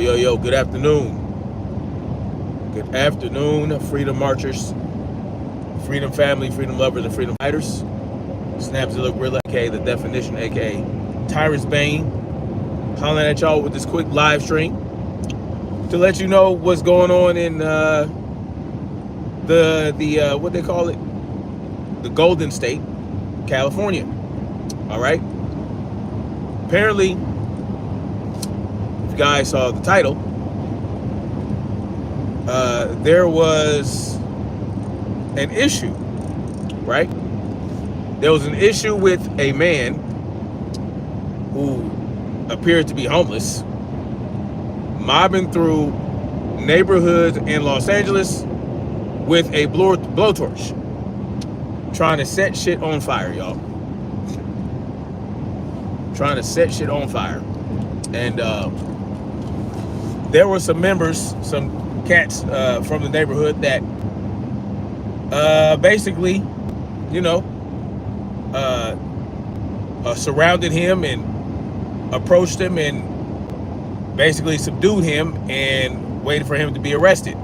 Yo, good afternoon. Good afternoon, freedom marchers, freedom family, freedom lovers, and freedom fighters. Snapzilla Gorilla, aka The Definition, aka Tyrus Bane, hollering at y'all with this quick live stream to let you know what's going on in the what they call it, the Golden State, California. All right. Apparently, if you guys saw the title, there was an issue, right? There was an issue with a man who appeared to be homeless, mobbing through neighborhoods in Los Angeles with a blowtorch, trying to set shit on fire, y'all. Trying to set shit on fire. And there were some members, some cats from the neighborhood that basically, you know, surrounded him and approached him and basically subdued him and waited for him to be arrested.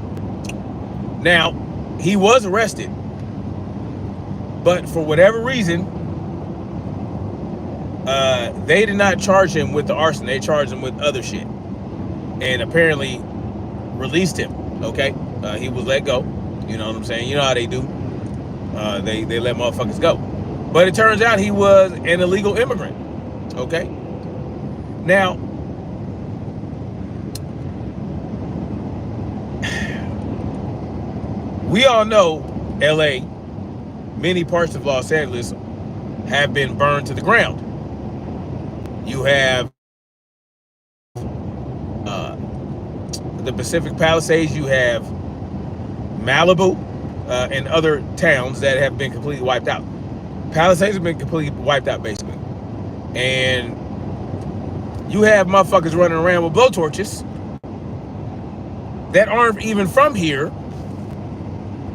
Now, he was arrested, but for whatever reason, they did not charge him with the arson. They charged him with other shit, and apparently released him. Okay, he was let go. You know what I'm saying? You know how they do. They let motherfuckers go. But it turns out he was an illegal immigrant. Okay. Now, we all know LA, many parts of Los Angeles have been burned to the ground. You have the Pacific Palisades, you have Malibu, and other towns that have been completely wiped out. Palisades have been completely wiped out, basically. And you have motherfuckers running around with blowtorches that aren't even from here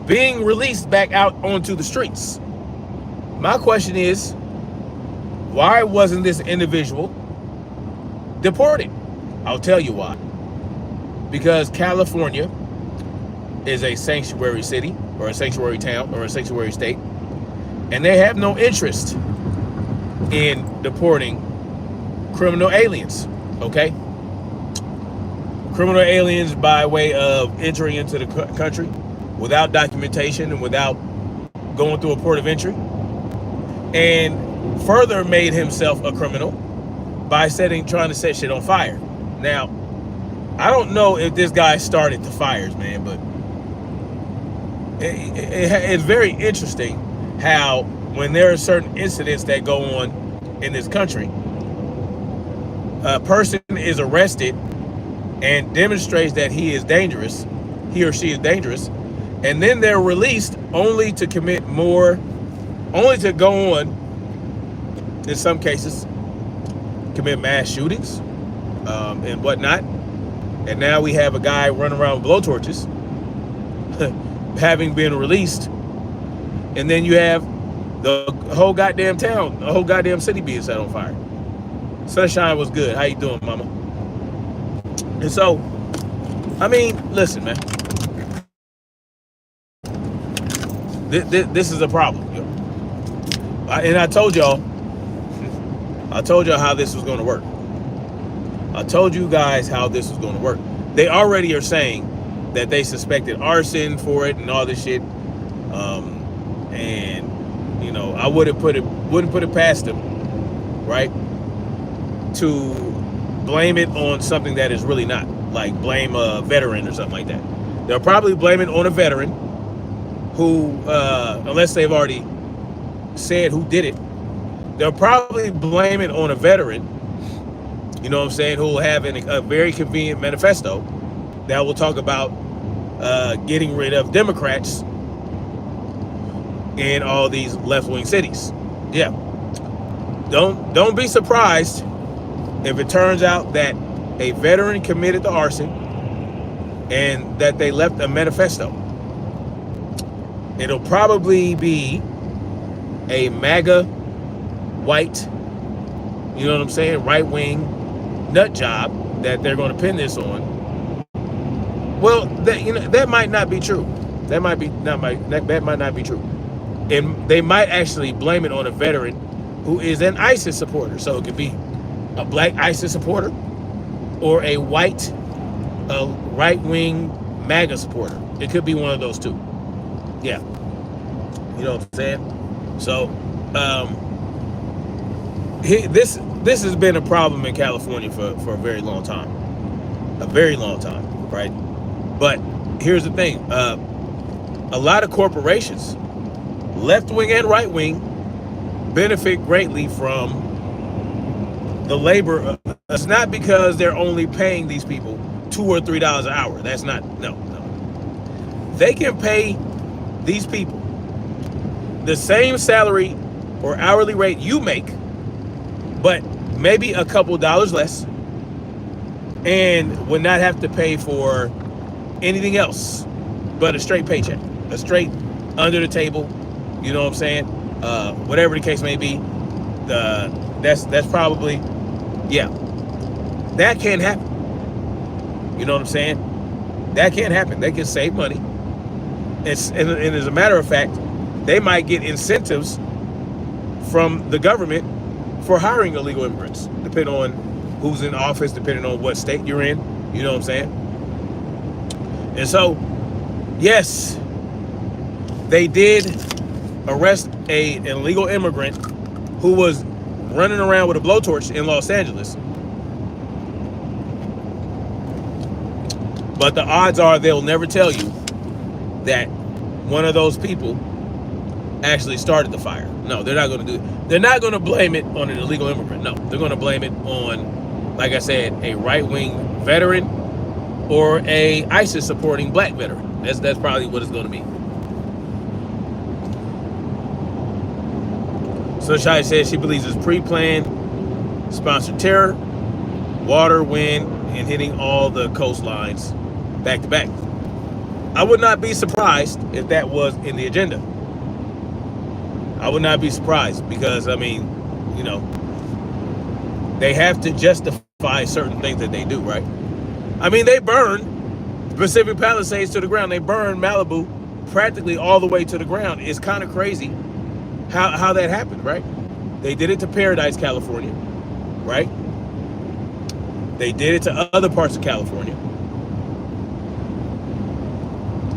being released back out onto the streets. My question is, why wasn't this individual deported? I'll tell you why. Because California is a sanctuary city or a sanctuary town or a sanctuary state, and they have no interest in deporting criminal aliens, okay? Criminal aliens by way of entering into the country without documentation and without going through a port of entry, and further made himself a criminal by trying to set shit on fire. Now, I don't know if this guy started the fires, man, but it's very interesting how when there are certain incidents that go on in this country, a person is arrested and demonstrates that he is dangerous, he or she is dangerous, and then they're released only to commit more, only to go on, in some cases, commit mass shootings and whatnot. And now we have a guy running around with blowtorches having been released, and then you have the whole goddamn town, the whole goddamn city being set on fire. Sunshine was good. How you doing, mama? And so, I mean, listen, man. This is a problem. And I told y'all how this was going to work. I told you guys how this was going to work. They already are saying that they suspected arson for it and all this shit. And you know, I wouldn't put it past them, right, to blame it on something that is really not, like blame a veteran or something like that. They'll probably blame it on a veteran who, unless they've already said who did it, they'll probably blame it on a veteran, you know what I'm saying, who will have a very convenient manifesto that will talk about getting rid of Democrats in all these left-wing cities. Yeah. Don't be surprised if it turns out that a veteran committed the arson and that they left a manifesto. It'll probably be a MAGA white, you know what I'm saying, right-wing nut job that they're going to pin this on, Well, that might not be true. That might not be true. And they might actually blame it on a veteran who is an ISIS supporter. So it could be a black ISIS supporter or a white right-wing MAGA supporter. It could be one of those two. Yeah. You know what I'm saying? So this has been a problem in California for a very long time. A very long time, right? But here's the thing. A lot of corporations, left-wing and right-wing, benefit greatly from the labor. It's not because they're only paying these people $2 or $3 an hour. That's not, no. They can pay these people the same salary or hourly rate you make, but maybe a couple dollars less, and would not have to pay for anything else but a straight paycheck, a straight under the table, you know what I'm saying? Whatever the case may be, that's probably, yeah, that can't happen. You know what I'm saying? That can't happen. They can save money. And as a matter of fact, they might get incentives from the government for hiring illegal immigrants, depending on who's in office, depending on what state you're in. You know what I'm saying? And so, yes, they did arrest an illegal immigrant who was running around with a blowtorch in Los Angeles. But the odds are they'll never tell you that one of those people actually started the fire. No, they're not going to do it. They're not going to blame it on an illegal immigrant. No, they're going to blame it on, like I said, a right-wing veteran or a ISIS supporting black veteran. That's probably what it's going to be. Sunshine says she believes it's pre-planned, sponsored terror, water, wind, and hitting all the coastlines back to back. I would not be surprised if that was in the agenda. I would not be surprised because, I mean, you know, they have to justify certain things that they do, right? I mean, they burned Pacific Palisades to the ground. They burned Malibu practically all the way to the ground. It's kind of crazy how that happened, right? They did it to Paradise, California, right? They did it to other parts of California.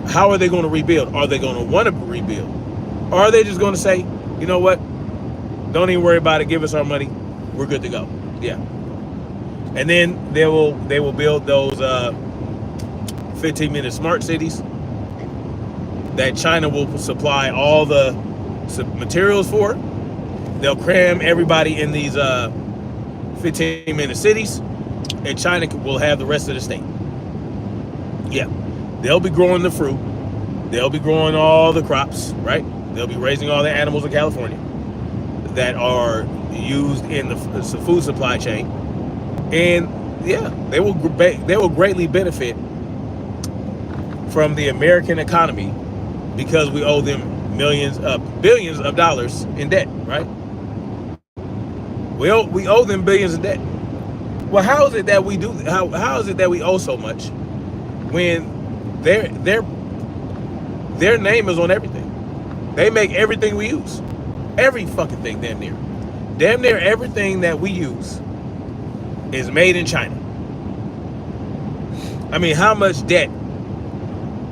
How are they going to rebuild? Are they going to want to rebuild? Or are they just going to say, you know what? Don't even worry about it. Give us our money. We're good to go. Yeah. And then they will build those 15-minute smart cities that China will supply all the materials for. They'll cram everybody in these 15-minute cities, and China will have the rest of the state. Yeah. They'll be growing the fruit. They'll be growing all the crops, right? They'll be raising all the animals in California that are used in the food supply chain. And yeah, they will greatly benefit from the American economy because we owe them billions of dollars in debt, right? We owe them billions in debt. Well, how is it that we do? How is it that we owe so much when their name is on everything? They make everything we use, every fucking thing, damn near everything that we use is made in China. I mean, how much debt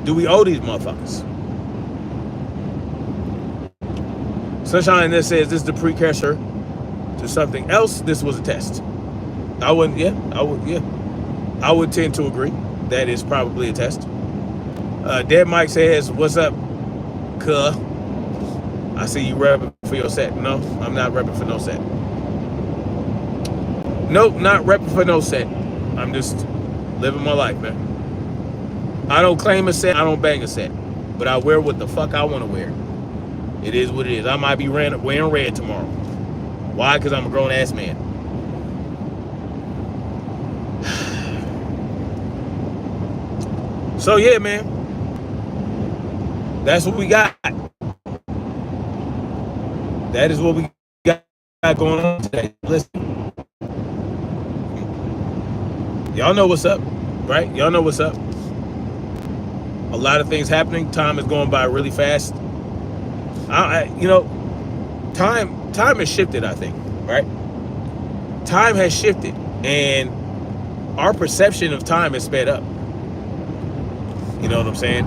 do we owe these motherfuckers? Sunshine that says this is the precursor to something else. This was a test. I would tend to agree that is probably a test. Dead Mike says, what's up, cuh? I see you repping for your set. No, I'm not repping for no set. Nope, not repping for no set. I'm just living my life, man. I don't claim a set, I don't bang a set. But I wear what the fuck I want to wear. It is what it is. I might be wearing red tomorrow. Why? Because I'm a grown-ass man. So yeah, man. That's what we got. That is what we got going on today. Listen. Y'all know what's up, right? Y'all know what's up. a lot of things happening. Time is going by really fast. Time has shifted, I think, right? Time has shifted, and our perception of time has sped up. You know what I'm saying?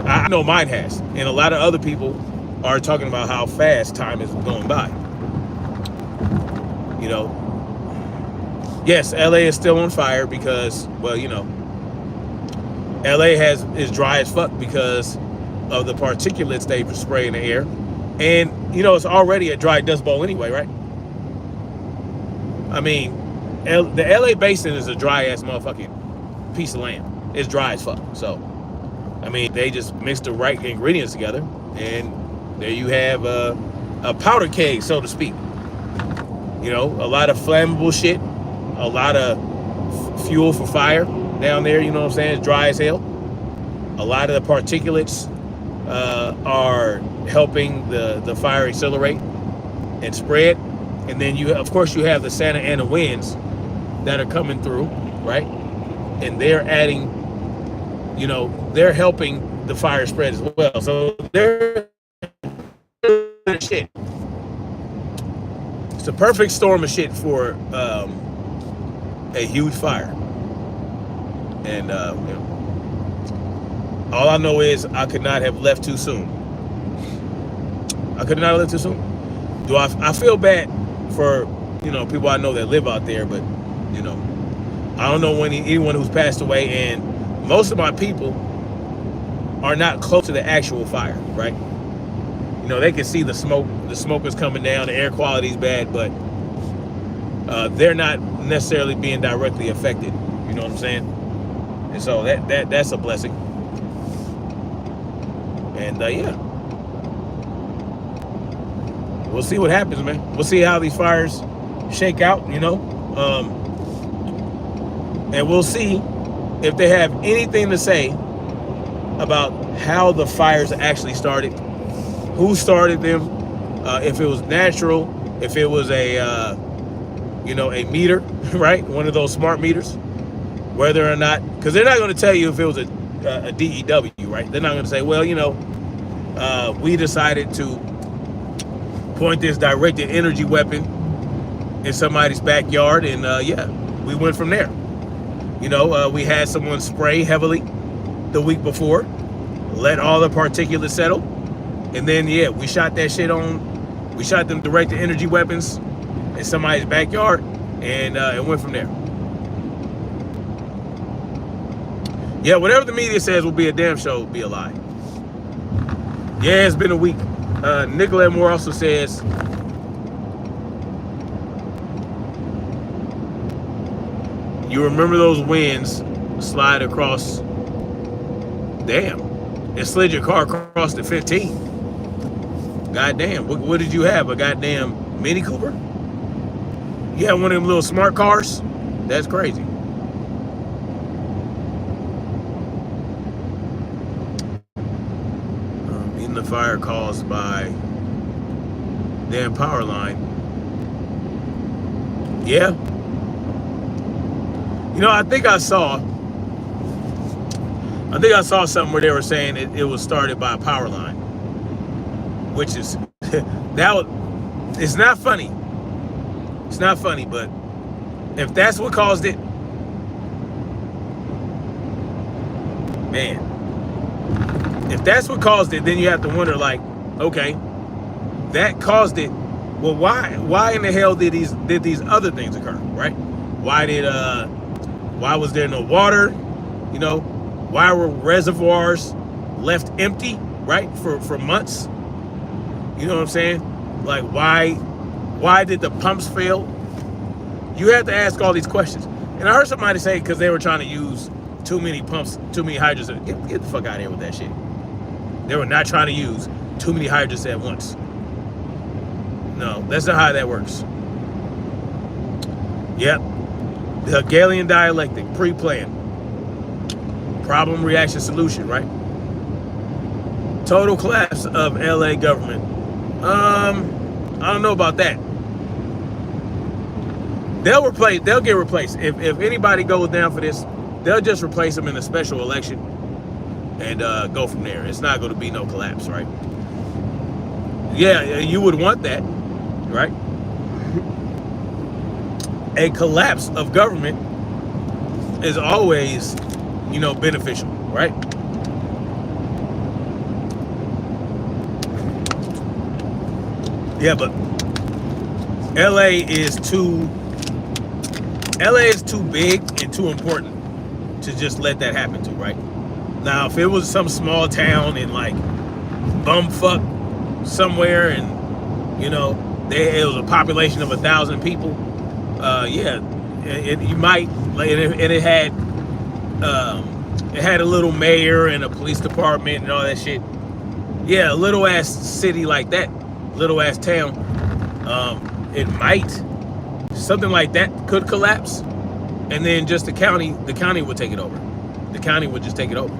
I know mine has, and a lot of other people are talking about how fast time is going by. You know, yes, LA is still on fire because, well, you know, LA is dry as fuck because of the particulates they spray in the air. And, you know, it's already a dry dust bowl anyway, right? I mean, the LA basin is a dry ass motherfucking piece of land. It's dry as fuck. So, I mean, they just mix the right ingredients together, and there you have a powder keg, so to speak. You know, a lot of flammable shit, a lot of fuel for fire down there, you know what I'm saying? It's dry as hell. A lot of the particulates are helping the fire accelerate and spread. And then you, of course, you have the Santa Ana winds that are coming through, right? And they're adding, you know, they're helping the fire spread as well. So they're shit. It's a perfect storm of shit for a huge fire. And you know, all I know is I could not have left too soon. I could not have left too soon. I feel bad for, you know, people I know that live out there, but, you know, I don't know anyone who's passed away, and most of my people are not close to the actual fire, right? You know, they can see the smoke is coming down, the air quality is bad, but they're not necessarily being directly affected. You know what I'm saying? And so that's a blessing. And yeah, we'll see what happens, man. We'll see how these fires shake out, you know, and we'll see if they have anything to say about how the fires actually started, who started them, if it was natural, if it was a you know, a meter, right? One of those smart meters, whether or not, because they're not going to tell you if it was a DEW, right? They're not going to say, well, you know, we decided to point this directed energy weapon in somebody's backyard, and yeah, we went from there. You know, we had someone spray heavily the week before, let all the particulates settle, and then yeah, we shot that shit we shot them directed energy weapons in somebody's backyard, and it went from there. Yeah, whatever the media says will be a damn show will be a lie. Yeah, it's been a week. Nicolette Moore also says, you remember those winds slide across, damn, it slid your car across the 15. Goddamn, what did you have, a goddamn Mini Cooper? You have one of them little smart cars? That's crazy. Even the fire caused by damn power line. Yeah. You know, I think I saw something where they were saying it was started by a power line, which is it's not funny. It's not funny, but if that's what caused it, man, if that's what caused it, then you have to wonder, like, okay, that caused it. Well, why in the hell did these other things occur, right? Why was there no water? You know, why were reservoirs left empty, right, for months? You know what I'm saying? Like, why did the pumps fail? You have to ask all these questions. And I heard somebody say because they were trying to use too many pumps, too many hydrants. Get the fuck out of here with that shit. They were not trying to use too many hydrants at once. No, that's not how that works. Yep. The Hegelian dialectic, pre-planned. Problem, reaction, solution, right? Total collapse of LA government. I don't know about that. They'll get replaced. If anybody goes down for this, they'll just replace them in a special election. and go from there. It's not going to be no collapse, right? Yeah, you would want that, right? A collapse of government is always, beneficial, right? Yeah, but LA is too big and too important to just let that happen to, right? Now, if it was some small town in like bumfuck somewhere, and it was a population of 1,000 people, yeah, you might, like, and it had a little mayor and a police department and all that shit. Yeah, a little ass city like that, little ass town, it might, something like that could collapse, and then just the county would take it over. The county would just take it over,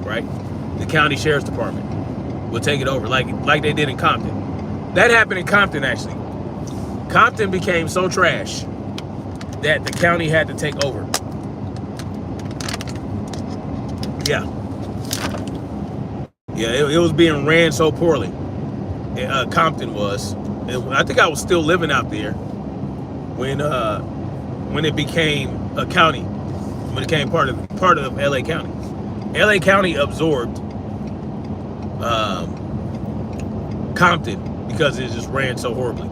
right? The county sheriff's department would take it over, like they did in Compton. That happened in Compton, actually. Compton became so trash that the county had to take over. Yeah. Yeah, it was being ran so poorly. Compton was. I think I was still living out there when it became a county, when it became part of LA County. LA County absorbed Compton because it just ran so horribly.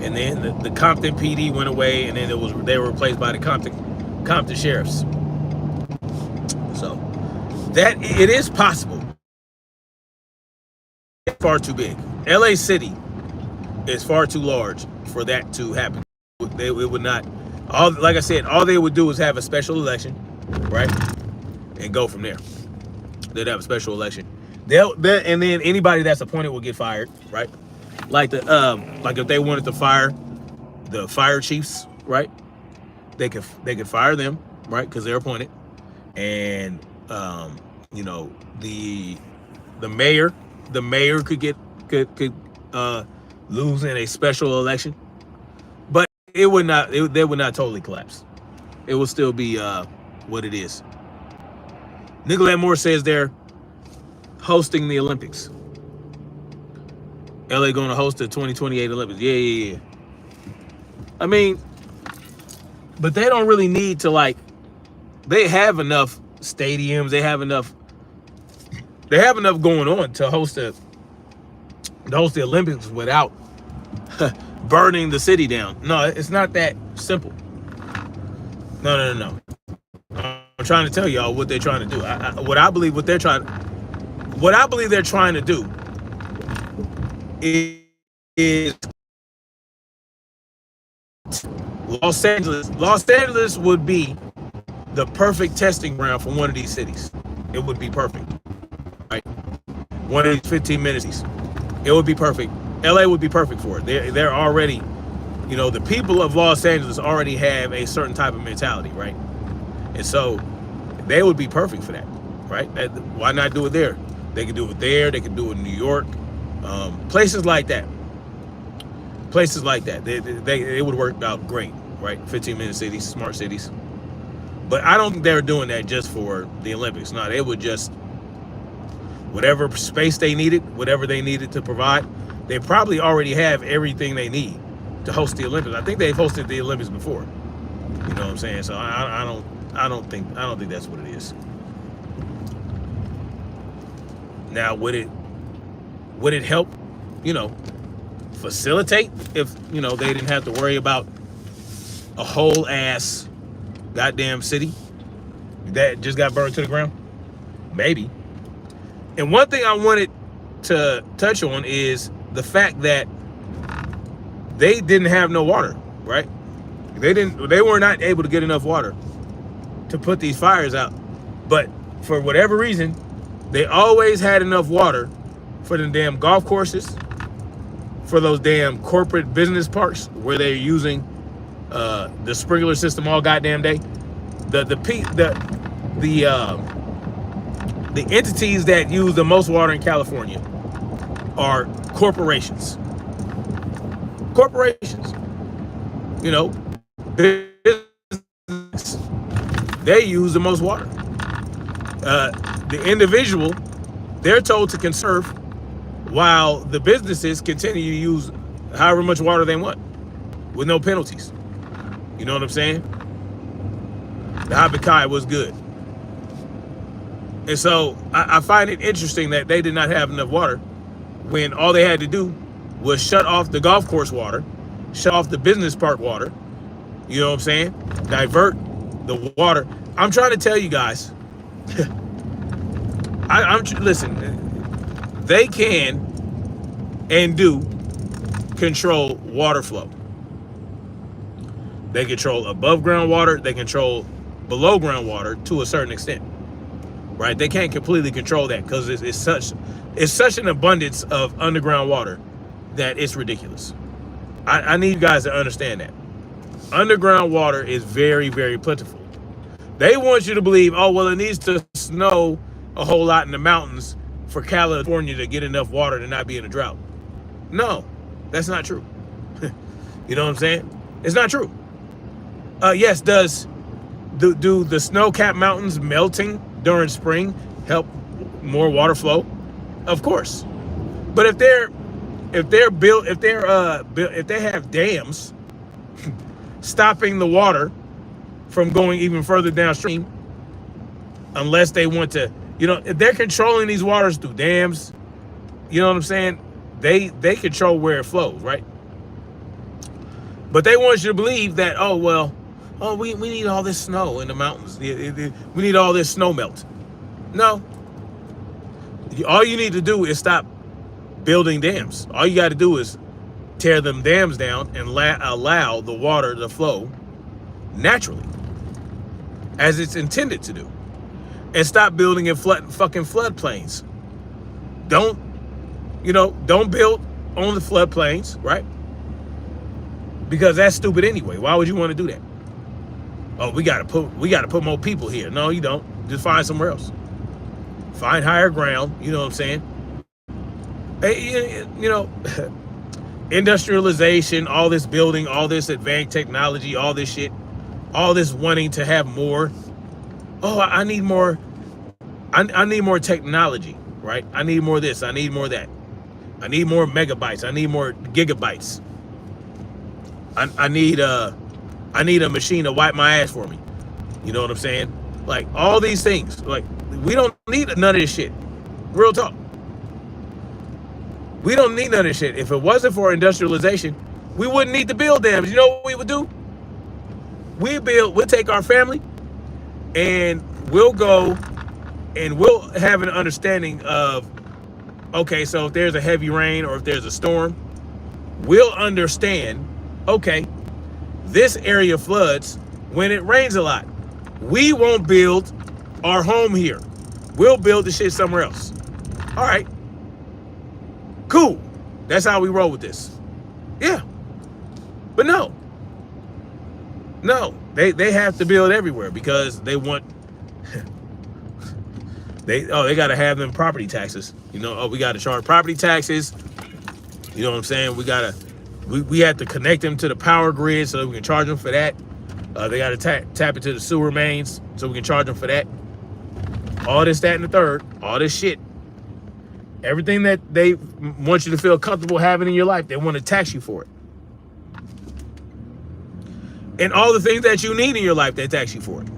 And then the Compton PD went away, and then they were replaced by the Compton sheriffs. So that it is possible. Far too big. LA City is far too large for that to happen. It would not. Like I said, all they would do is have a special election, right, and go from there. They'd have a special election. And then anybody that's appointed will get fired, right? Like if they wanted to fire the fire chiefs, right? They could fire them, right? Because they're appointed. And the mayor could lose in a special election, but they would not totally collapse. It will still be what it is. Nicolette Moore says they're hosting the Olympics. LA going to host the 2028 Olympics. Yeah. I mean, but they don't really need to, like, they have enough stadiums, they have enough going on to host the Olympics without burning the city down. No, it's not that simple. No. I'm trying to tell y'all what they're trying to do. What I believe they're trying to do is Los Angeles. Los Angeles would be the perfect testing ground for one of these cities. It would be perfect, right? One of these 15-minute cities. It would be perfect. LA would be perfect for it. They're already, the people of Los Angeles already have a certain type of mentality, right? And so they would be perfect for that, right? Why not do it there? They could do it there. They could do it in New York. Places like that. They would work out great, right? 15-minute cities, smart cities. But I don't think they're doing that just for the Olympics. No, they would just, whatever space they needed, whatever they needed to provide, they probably already have everything they need to host the Olympics. I think they've hosted the Olympics before. You know what I'm saying? So I don't think that's what it is. Now, would it help, facilitate if, they didn't have to worry about a whole ass goddamn city that just got burned to the ground? Maybe. And one thing I wanted to touch on is the fact that they didn't have no water, right? They were not able to get enough water to put these fires out. But for whatever reason, they always had enough water for the damn golf courses, for those damn corporate business parks where they're using the sprinkler system all goddamn day. The entities that use the most water in California are corporations. Business, they use the most water. the individual, they're told to conserve, while the businesses continue to use however much water they want with no penalties. You know what I'm saying? The Habakkuk was good. And so I find it interesting that they did not have enough water when all they had to do was shut off the golf course water, shut off the business park water. You know what I'm saying? Divert the water. I'm trying to tell you guys. Listen. They can and do control water flow. They control above ground water. They control below ground water to a certain extent. Right? They can't completely control that because it's such an abundance of underground water that it's ridiculous. I need you guys to understand that. Underground water is very, very plentiful. They want you to believe, oh, well, it needs to snow a whole lot in the mountains for California to get enough water to not be in a drought. No, that's not true. You know what I'm saying? It's not true. Yes, do the snow-capped mountains melting during spring help more water flow? Of course. But if they have dams stopping the water from going even further downstream, unless they want to, if they're controlling these waters through dams, you know what I'm saying? They control where it flows, right? But they want you to believe that, we need all this snow in the mountains. We need all this snow melt. No. All you need to do is stop building dams. All you got to do is tear them dams down and allow the water to flow naturally, as it's intended to do, and stop building in fucking floodplains. Don't build on the floodplains, right? Because that's stupid anyway. Why would you want to do that? Oh, we gotta put more people here. No, you don't. Just find somewhere else. Find higher ground. You know what I'm saying? Hey, industrialization, all this building, all this advanced technology, all this shit, all this wanting to have more. Oh, I need more. I need more technology, right? I need more of this. I need more of that. I need more megabytes. I need more gigabytes. I need a machine to wipe my ass for me. You know what I'm saying? Like all these things. Like we don't need none of this shit. Real talk. We don't need none of this shit. If it wasn't for industrialization, we wouldn't need to build dams. You know what we would do? We'll take our family and we'll go and we'll have an understanding of, okay, so if there's a heavy rain or if there's a storm, we'll understand, okay, this area floods when it rains a lot. We won't build our home here. We'll build the shit somewhere else. All right. Cool. That's how we roll with this. Yeah. But no, they have to build everywhere because they want, they got to have them property taxes. We got to charge property taxes. You know what I'm saying? We have to connect them to the power grid so that we can charge them for that. They got to tap into the sewer mains so we can charge them for that. All this, that, and the third, all this shit. Everything that they want you to feel comfortable having in your life, they want to tax you for it. And all the things that you need in your life, they tax you for it.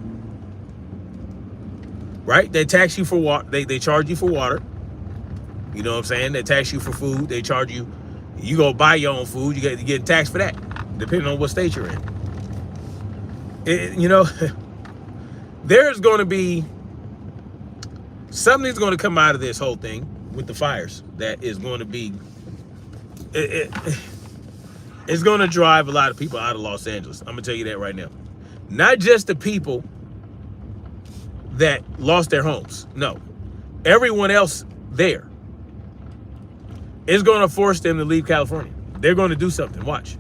Right? They tax you for water. They charge you for water. You know what I'm saying? They tax you for food. They charge you. You go buy your own food. You get taxed for that, depending on what state you're in. There's going to be something's going to come out of this whole thing with the fires that is going to be. It's going to drive a lot of people out of Los Angeles. I'm going to tell you that right now. Not just the people that lost their homes. No. Everyone else there. It's going to force them to leave California. They're going to do something. Watch.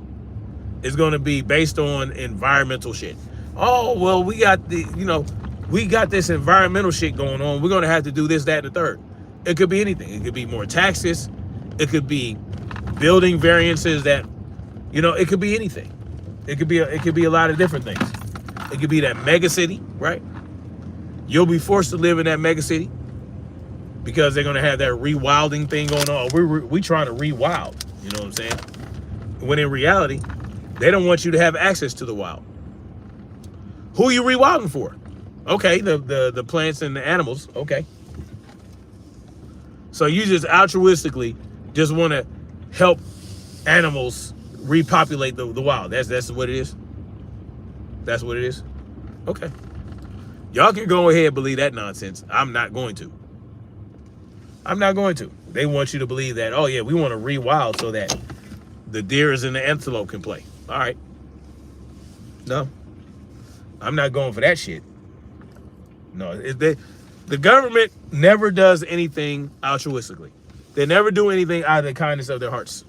It's going to be based on environmental shit. Oh, well, we got this environmental shit going on. We're going to have to do this, that, and the third. It could be anything. It could be more taxes. It could be building variances that, it could be anything. It could be a lot of different things. It could be that mega city, right? You'll be forced to live in that mega city. because they're going to have that rewilding thing going on. We trying to rewild, you know what I'm saying? When in reality, they don't want you to have access to the wild. Who are you rewilding for? Okay, the plants and the animals, okay. So you just altruistically just want to help animals repopulate the wild. That's what it is? That's what it is? Okay. Y'all can go ahead and believe that nonsense. I'm not going to. I'm not going to. They want you to believe that, oh yeah, we want to rewild so that the deers and the antelope can play. All right. No. I'm not going for that shit. No. The government never does anything altruistically. They never do anything out of the kindness of their hearts.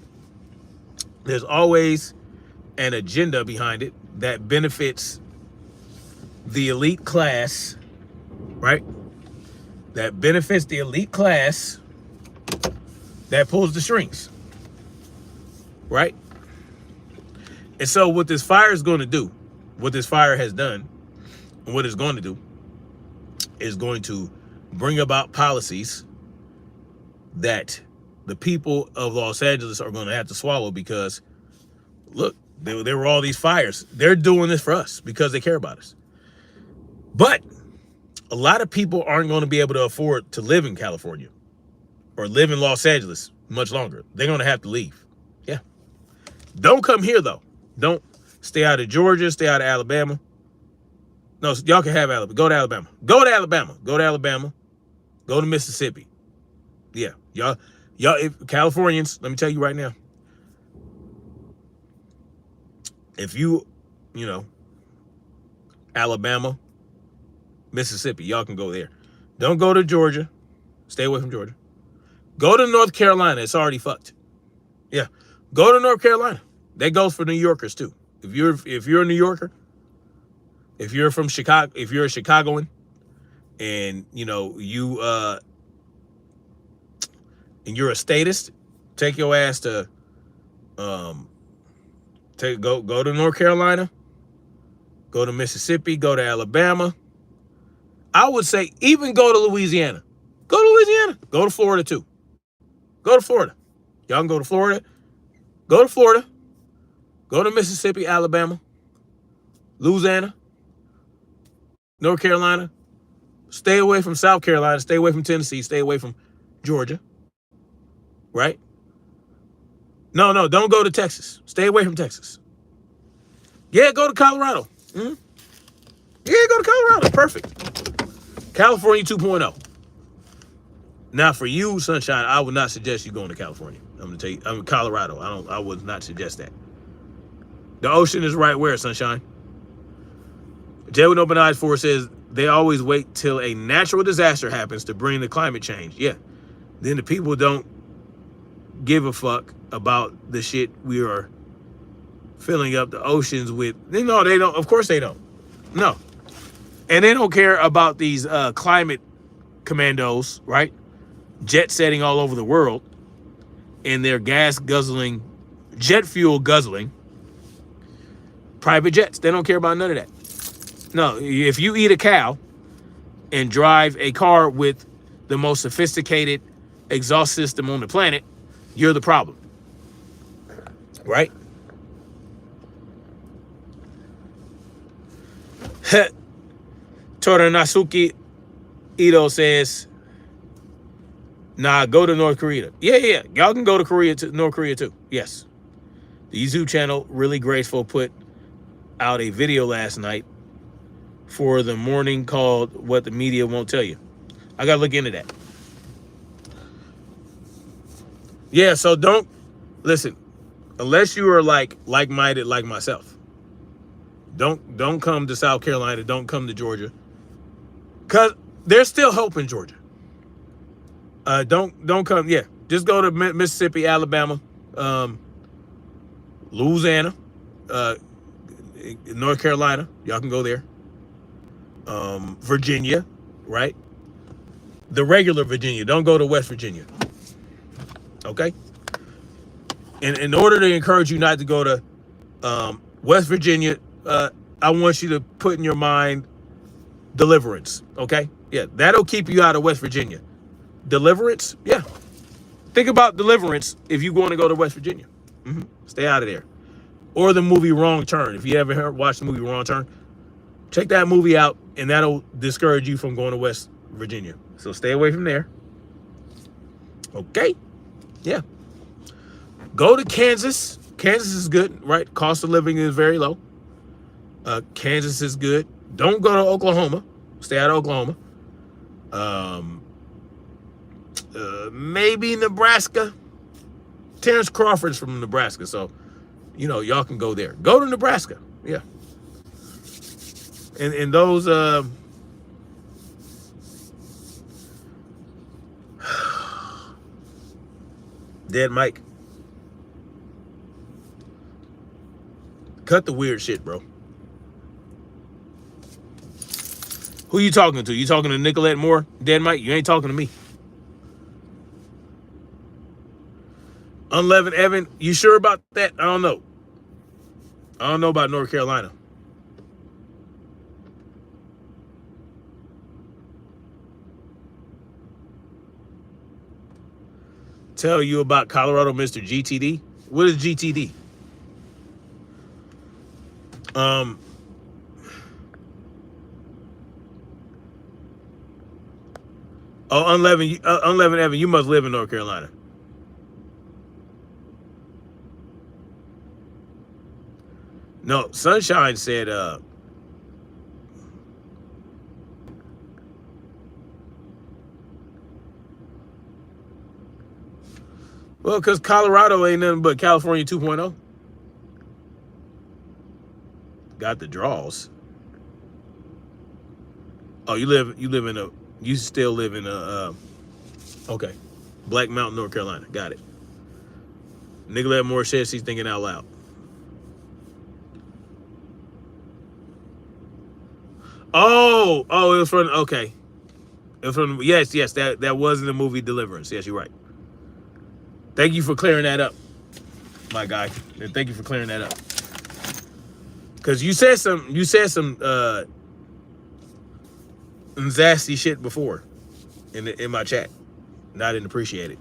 There's always an agenda behind it that benefits the elite class, right? That benefits the elite class that pulls the strings, right? And so what this fire is going to do, what this fire has done, and what it's going to do is going to bring about policies that the people of Los Angeles are going to have to swallow because, look, there were all these fires. They're doing this for us because they care about us. But a lot of people aren't going to be able to afford to live in California or live in Los Angeles much longer. They're going to have to leave. Yeah. Don't come here, though. Don't stay out of Georgia, stay out of Alabama. No, y'all can have Alabama. Go to Alabama. Go to Alabama. Go to Alabama. Go to Mississippi. Yeah. Y'all, if Californians, let me tell you right now. If you know, Alabama, Mississippi, y'all can go there. Don't go to Georgia. Stay away from Georgia. Go to North Carolina. It's already fucked. Yeah. Go to North Carolina. That goes for New Yorkers too. If you're a New Yorker, if you're from Chicago, if you're a Chicagoan, and you know and you're a statist, take your ass to go to North Carolina, go to Mississippi, go to Alabama. I would say even go to Louisiana. Go to Louisiana. Go to Florida too. Go to Florida. Y'all can go to Florida. Go to Florida. Go to Mississippi, Alabama, Louisiana, North Carolina. Stay away from South Carolina. Stay away from Tennessee. Stay away from Georgia. Right? No, don't go to Texas. Stay away from Texas. Yeah, go to Colorado. Mm-hmm. Yeah, go to Colorado. Perfect. California 2.0. Now, for you, Sunshine, I would not suggest you going to California. I'm going to tell you, I'm in Colorado. I would not suggest that. The ocean is right where, Sunshine? Jay with Open Eyes 4 says, they always wait till a natural disaster happens to bring the climate change. Yeah. Then the people don't give a fuck about the shit we are filling up the oceans with. No, they don't. Of course they don't. No. And they don't care about these climate commandos, right? Jet setting all over the world in their gas guzzling, jet fuel guzzling private jets. They don't care about none of that. No, if you eat a cow and drive a car with the most sophisticated exhaust system on the planet, you're the problem. Right? Toranasuki Ito says, nah, go to North Korea. Yeah. Y'all can go to North Korea too. Yes. The YouTube channel, Really Graceful, put out a video last night for the morning called What the Media Won't Tell You. I got to look into that. Yeah, so don't, listen, unless you are like-minded like myself, don't come to South Carolina, don't come to Georgia, because there's still hope in Georgia. Don't come, yeah, just go to Mississippi, Alabama, Louisiana, North Carolina, y'all can go there, Virginia, right? The regular Virginia, don't go to West Virginia. Okay? And in order to encourage you not to go to West Virginia, I want you to put in your mind Deliverance. Okay? Yeah, that'll keep you out of West Virginia. Deliverance, yeah. Think about Deliverance if you want to go to West Virginia. Stay out of there. Or the movie Wrong Turn. If you ever watched the movie Wrong Turn, check that movie out, and that'll discourage you from going to West Virginia. So stay away from there. Okay. Yeah. Go to Kansas. Kansas is good, right? Cost of living is very low. Kansas is good. Don't go to Oklahoma. Stay out of Oklahoma. Maybe Nebraska. Terrence Crawford's from Nebraska, so y'all can go there. Go to Nebraska. Yeah. And those Dead Mike. Cut the weird shit, bro. Who you talking to? You talking to Nicolette Moore? Dead Mike? You ain't talking to me. Unleavened Evan, you sure about that? I don't know. I don't know about North Carolina. Tell you about Colorado Mr. GTD. What is GTD? Unleavened Evan, you must live in North Carolina. No, Sunshine said, well, because Colorado ain't nothing but California 2.0. Got the draws. Oh, you still live in okay. Black Mountain, North Carolina. Got it. Nicolette Moore says she's thinking out loud. Oh, it was from, okay. It was from, yes, that was in the movie Deliverance. Yes, you're right. Thank you for clearing that up, my guy. And thank you for clearing that up. Because you said some nasty shit before in my chat. And I didn't appreciate it.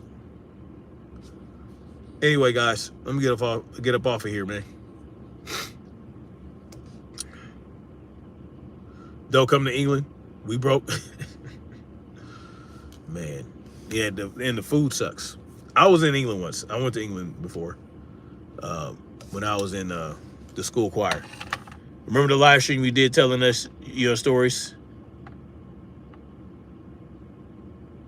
Anyway, guys, let me get up off of here, man. Don't come to England. We broke. Man. Yeah, and the food sucks. I was in England once. I went to England before. When I was in the school choir. Remember the live stream we did telling us your stories?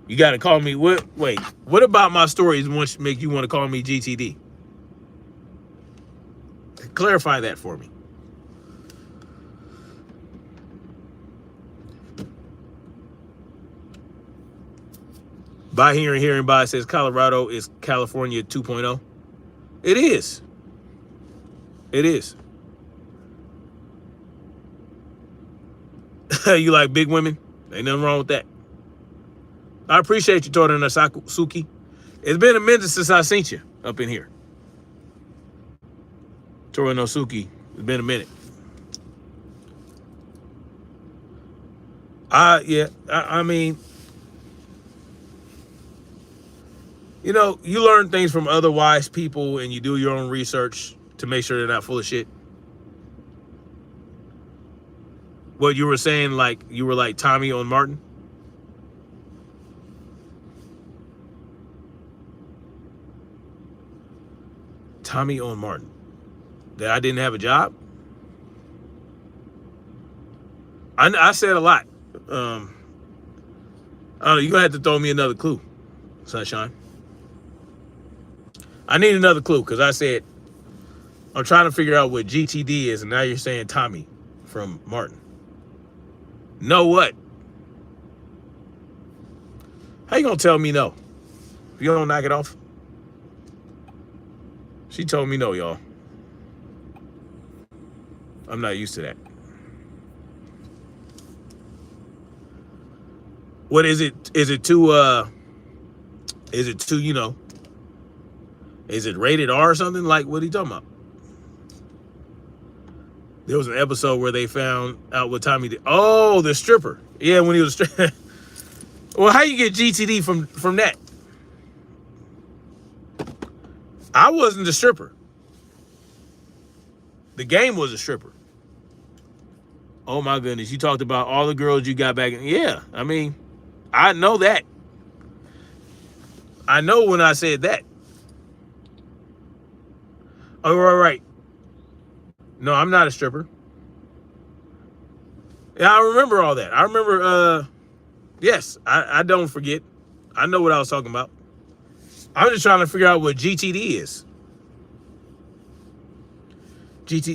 You got to call me. Wait, what about my stories once make you want to call me GTD? Clarify that for me. By hearing by says Colorado is California 2.0. It is. It is. You like big women? Ain't nothing wrong with that. I appreciate you, Tora Suki. It's been a minute since I seen you up in here. Tora Suki, it's been a minute. I mean, you learn things from other wise people and you do your own research to make sure they're not full of shit. What you were saying, like you were like Tommy on Martin? Tommy on Martin. That I didn't have a job? I said a lot. I don't know, you're going to have to throw me another clue, Sunshine. I need another clue because I said, I'm trying to figure out what GTD is, and now you're saying Tommy from Martin. Know what? How you going to tell me no? If you don't knock it off? She told me no, y'all. I'm not used to that. What is it? Is it too, is it rated R or something? Like, what are you talking about? There was an episode where they found out what Tommy did. Oh, the stripper. Yeah, when he was a stripper. Well, how you get GTD from that? I wasn't a stripper. The game was a stripper. Oh my goodness, you talked about all the girls you got back. Yeah, I mean, I know that. I know when I said that. Oh, right. No, I'm not a stripper. Yeah, I remember all that. I remember, yes, I don't forget. I know what I was talking about. I'm just trying to figure out what GTD is.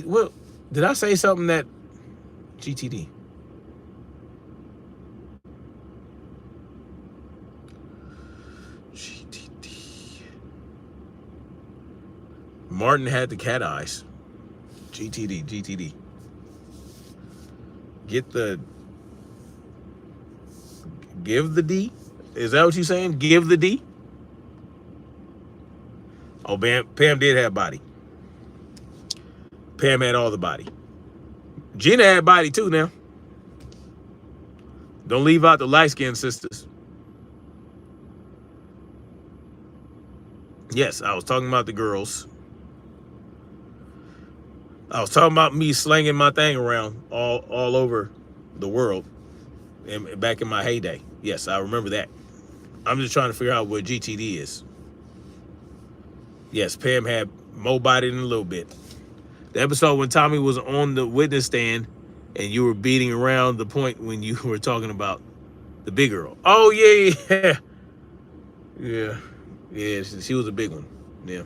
Well, did I say something that GTD? GTD. Martin had the cat eyes. GTD. Give the D? Is that what you're saying? Give the D? Oh, Pam did have body. Pam had all the body. Gina had body too now. Don't leave out the light-skinned sisters. Yes, I was talking about the girls. I was talking about me slinging my thing around all over the world and back in my heyday. Yes, I remember that. I'm just trying to figure out what GTD is. Yes, Pam had more body than a little bit. The episode when Tommy was on the witness stand and you were beating around the point when you were talking about the big girl. Oh, yeah. Yeah, she was a big one. Yeah.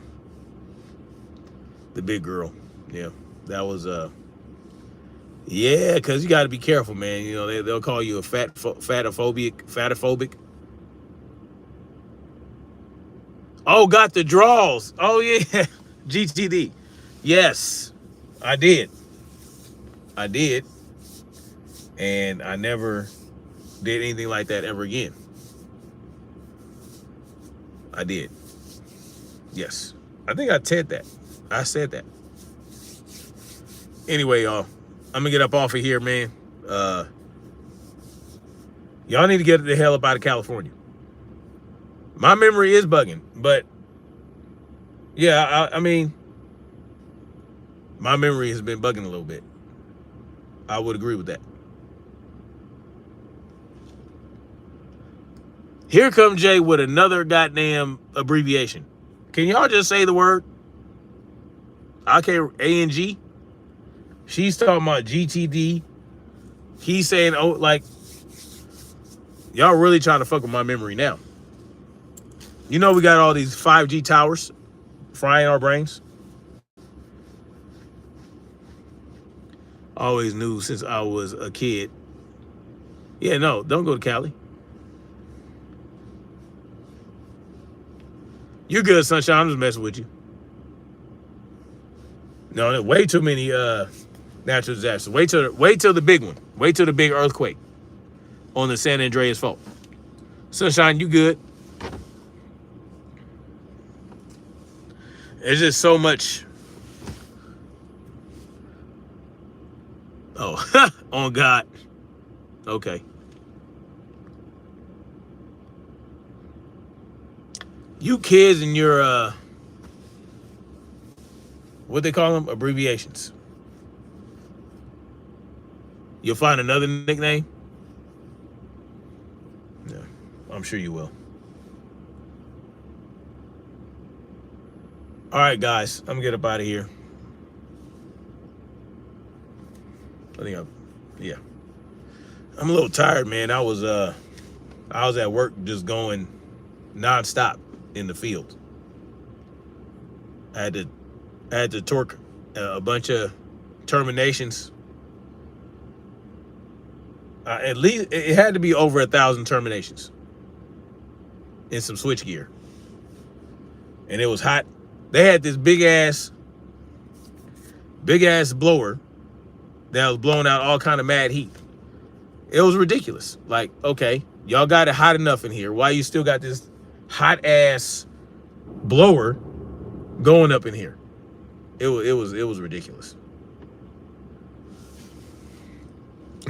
The big girl. Yeah, that was, yeah, because you got to be careful, man. You know, they'll call you a fatophobic. Oh, got the draws. Oh, yeah. GTD. Yes, I did. And I never did anything like that ever again. I did. Yes. I think I said that. Anyway, y'all, I'm going to get up off of here, man. Y'all need to get the hell up out of California. My memory is bugging, but yeah, I mean, my memory has been bugging a little bit. I would agree with that. Here comes Jay with another goddamn abbreviation. Can y'all just say the word? ANG. She's talking about GTD. He's saying, oh, like, y'all really trying to fuck with my memory now. You know we got all these 5G towers frying our brains. Always knew since I was a kid. Yeah, no, don't go to Cali. You're good, Sunshine. I'm just messing with you. No, there's way too many natural disasters. Wait till the big one. Wait till the big earthquake on the San Andreas fault. Sunshine, you good? There's just so much. Oh, on God. Okay. You kids and your what they call them? Abbreviations. You'll find another nickname? Yeah, I'm sure you will. All right, guys, I'm gonna get up out of here. Yeah. I'm a little tired, man. I was at work just going nonstop in the field. I had to torque a bunch of terminations. At least it had to be over 1,000 terminations in some switch gear, and it was hot. They had this big ass blower that was blowing out all kind of mad heat. It was ridiculous. Like, okay, y'all got it hot enough in here. Why you still got this hot ass blower going up in here? It was ridiculous.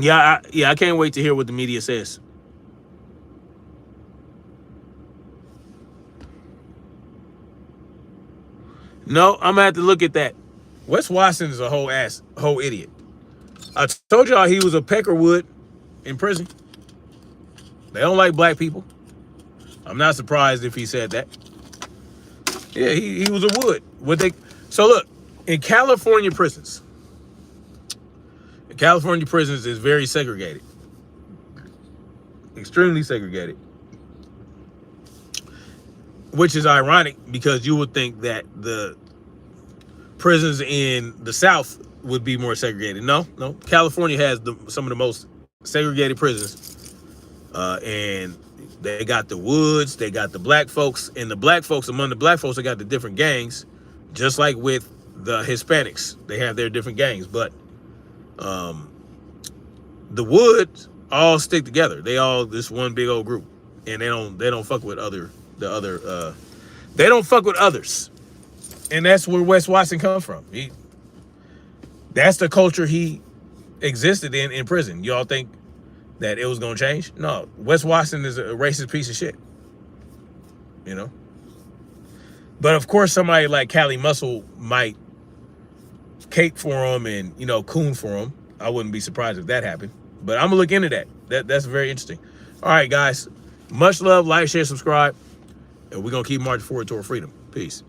Yeah, I can't wait to hear what the media says. No, I'm gonna have to look at that. Wes Watson is a whole idiot. I told y'all he was a peckerwood in prison. They don't like black people. I'm not surprised if he said that. Yeah, he was a wood. So look, in California prisons is very segregated. Extremely segregated. Which is ironic because you would think that the prisons in the South would be more segregated. No. California has some of the most segregated prisons. And they got the woods, they got the black folks, and among the black folks, they got the different gangs, just like with the Hispanics. They have their different gangs, but the woods all stick together. They all this one big old group, and they don't fuck with they don't fuck with others. And that's where Wes Watson comes from. That's the culture he existed in prison. Y'all think that it was gonna change? No, Wes Watson is a racist piece of shit. You know? But of course somebody like Callie Muscle might cape for him and, coon for him. I wouldn't be surprised if that happened. But I'm gonna look into that. That's very interesting. All right, guys. Much love, like, share, subscribe. And we're gonna keep marching forward toward freedom. Peace.